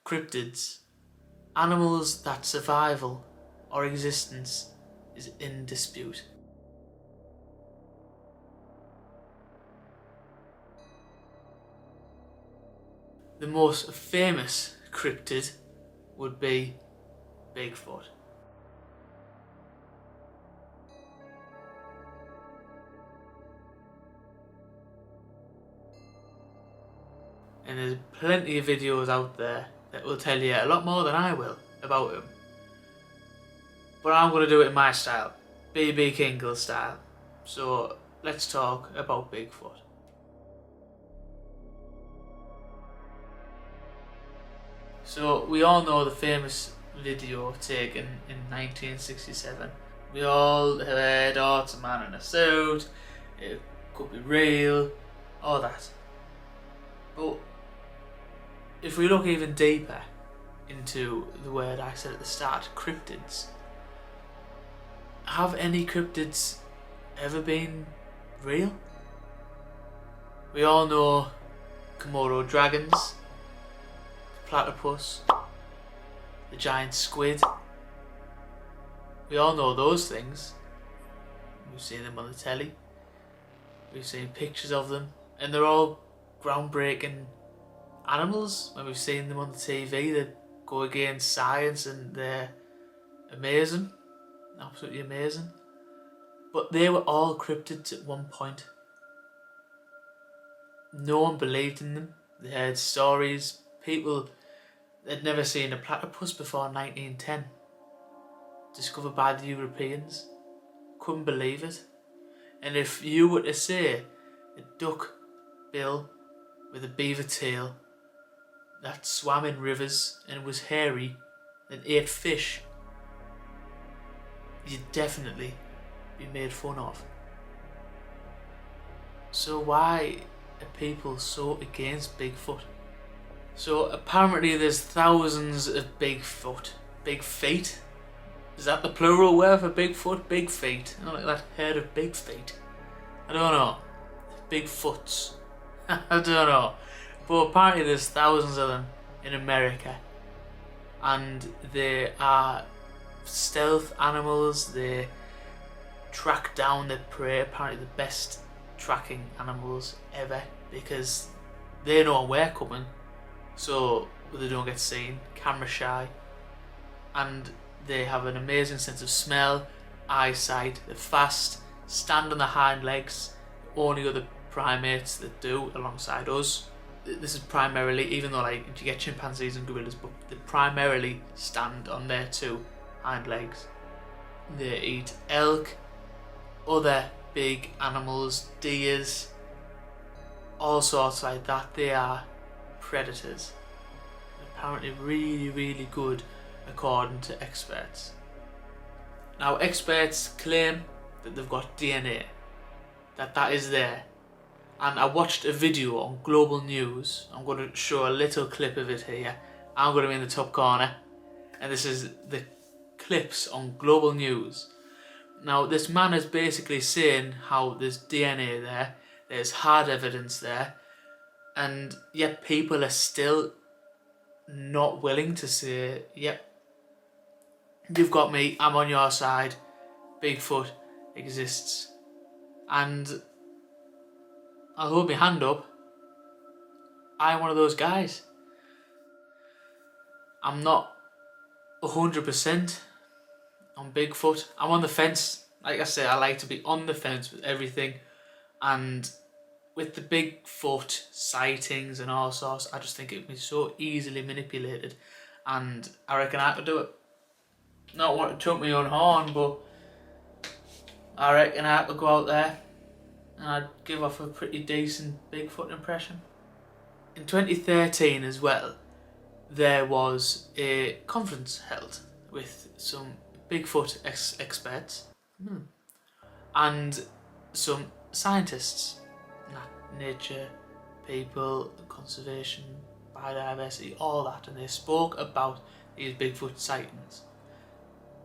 Cryptids. Animals that survival or existence is in dispute. The most famous cryptid would be Bigfoot. And there's plenty of videos out there that will tell you a lot more than I will about him. But I'm going to do it in my style, BB Kingle style. So let's talk about Bigfoot. So we all know the famous video taken in 1967. We all have heard, oh, it's a man in a suit, it could be real, all that. But if we look even deeper into the word I said at the start, cryptids, have any cryptids ever been real? We all know Komodo dragons, the platypus, the giant squid. We all know those things. We've seen them on the telly. We've seen pictures of them, and they're all groundbreaking animals. When we've seen them on the TV, they go against science and they're amazing, absolutely amazing. But they were all cryptids at one point. No one believed in them. They heard stories. People had never seen a platypus before 1910. Discovered by the Europeans. Couldn't believe it. And if you were to say a duck bill with a beaver tail that swam in rivers and was hairy and ate fish, you'd definitely be made fun of. So why are people so against Bigfoot? So apparently there's thousands of Bigfoot. Big feet? Is that the plural word for Bigfoot? Big feet. I like that herd of big feet. I don't know. Bigfoots. I don't know. But apparently there's thousands of them in America. And they are stealth animals. They track down their prey. Apparently the best tracking animals ever, because they know we're coming, so they don't get seen, camera shy, and they have an amazing sense of smell, eyesight, they're fast, stand on their hind legs, only other primates that do alongside us. This is primarily, even though like you get chimpanzees and gorillas, but they primarily stand on their two hind legs. They eat elk, other big animals, deers, all sorts like that. They are predators. Apparently really, really good according to experts. Now experts claim that they've got DNA, that is there. And I watched a video on Global News. I'm going to show a little clip of it here. I'm going to be in the top corner. And this is the clips on Global News. Now this man is basically saying how there's DNA there, there's hard evidence there, and yet people are still not willing to say, yep, you've got me, I'm on your side, Bigfoot exists. And I'll hold my hand up, I'm one of those guys. I'm not 100% on Bigfoot. I'm on the fence. Like I say, I like to be on the fence with everything, and with the Bigfoot sightings and all sorts, I just think it would be so easily manipulated, and I reckon I could do it. Not want to toot my own horn, but I reckon I could go out there and I'd give off a pretty decent Bigfoot impression. In 2013 as well, there was a conference held with some Bigfoot experts and some scientists, nature, people, conservation, biodiversity, all that, and they spoke about these Bigfoot sightings.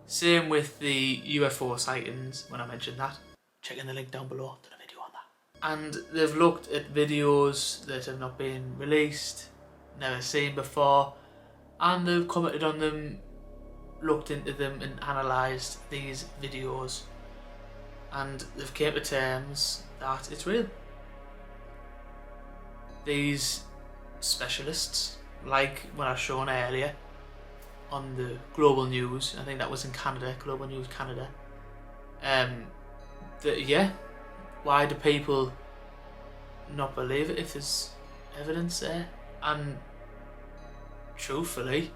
Same with the UFO sightings, when I mentioned that. Check in the link down below to the video on that. And they've looked at videos that have not been released, never seen before, and they've commented on them, looked into them and analysed these videos, and they've came to terms that it's real. These specialists, like when I shown earlier on the global news, I think that was in Canada, Global News Canada, yeah, why do people not believe it if there's evidence there? And truthfully,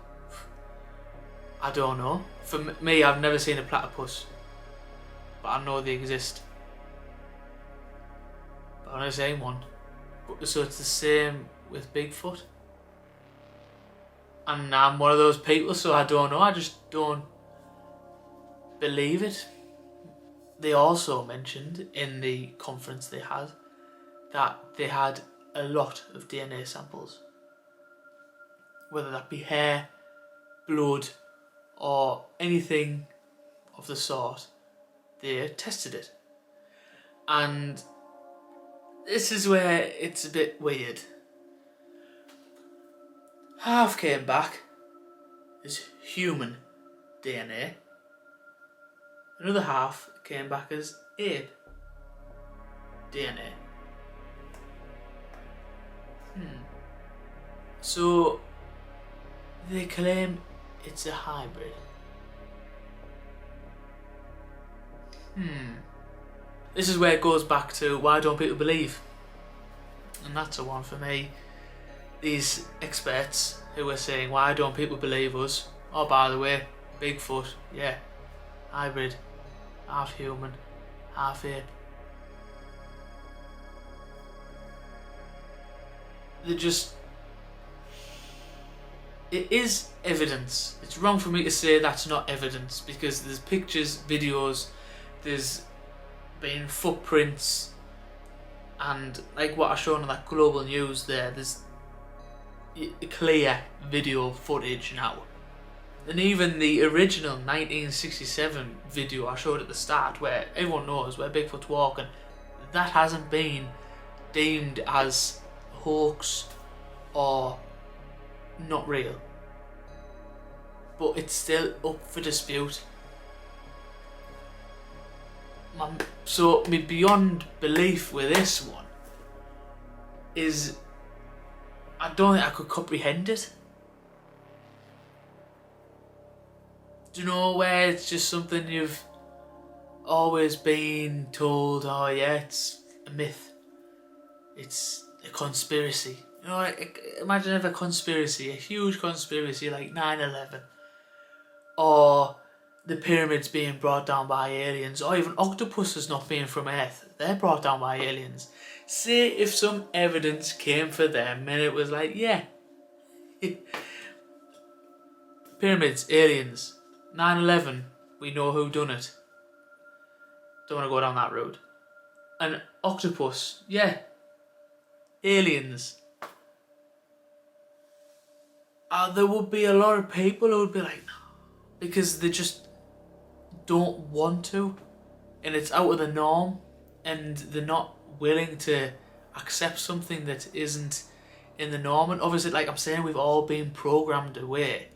I don't know. For me, I've never seen a platypus, but I know they exist. But I've never seen one. So it's the same with Bigfoot. And I'm one of those people, so I don't know. I just don't believe it. They also mentioned in the conference they had that they had a lot of DNA samples. Whether that be hair, blood, or anything of the sort, they tested it. And this is where it's a bit weird. Half came back as human DNA. Another half came back as ape DNA. So they claim it's a hybrid. This is where it goes back to why don't people believe? And that's a one for me. These experts who are saying why don't people believe us? Oh, by the way, Bigfoot, yeah, hybrid, half human, half ape. They're just... It is evidence. It's wrong for me to say that's not evidence, because there's pictures, videos, there's been footprints, and like what I showed on that global news there's clear video footage now. And even the original 1967 video I showed at the start, where everyone knows where Bigfoot's walking, that hasn't been deemed as a hoax or not real. But it's still up for dispute. So my beyond belief with this one is I don't think I could comprehend it. Do you know where it's just something you've always been told, oh yeah, it's a myth, it's a conspiracy. You know, imagine if a conspiracy, a huge conspiracy like 9/11, or the pyramids being brought down by aliens, or even octopuses not being from Earth, they're brought down by aliens. Say if some evidence came for them and it was like, yeah, pyramids, aliens, 9/11, we know who done it. Don't want to go down that road. An octopus, yeah, aliens. There would be a lot of people who would be like, no, because they just don't want to, and it's out of the norm, and they're not willing to accept something that isn't in the norm. And obviously, like I'm saying, we've all been programmed away,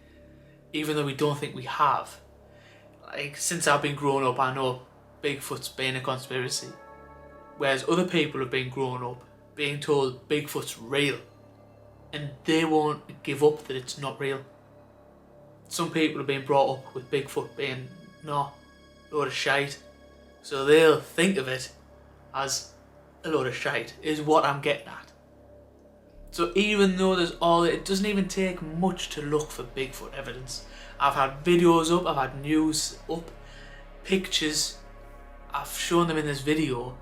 even though we don't think we have. Like, since I've been growing up, I know Bigfoot's been a conspiracy, whereas other people have been growing up being told Bigfoot's real, and they won't give up that it's not real. Some people have been brought up with Bigfoot being, no, a load of shite, so they'll think of it as a load of shite, is what I'm getting at. So even though there's all, it doesn't even take much to look for Bigfoot evidence. I've had videos up, I've had news up, pictures, I've shown them in this video,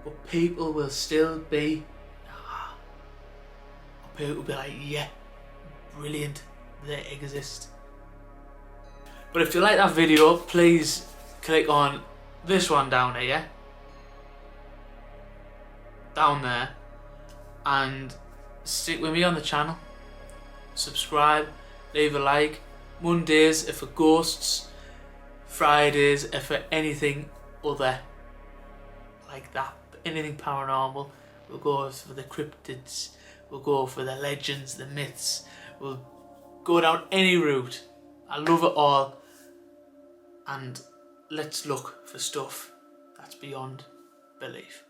but people will still be, nah. Or people will be like, yeah, brilliant, they exist. But if you like that video, please click on this one down here, yeah? Down there, and stick with me on the channel. Subscribe, leave a like. Mondays are for ghosts, Fridays are for anything other like that, anything paranormal. We'll go for the cryptids, we'll go for the legends, the myths, we'll Go down any route. I love it all. And let's look for stuff that's beyond belief.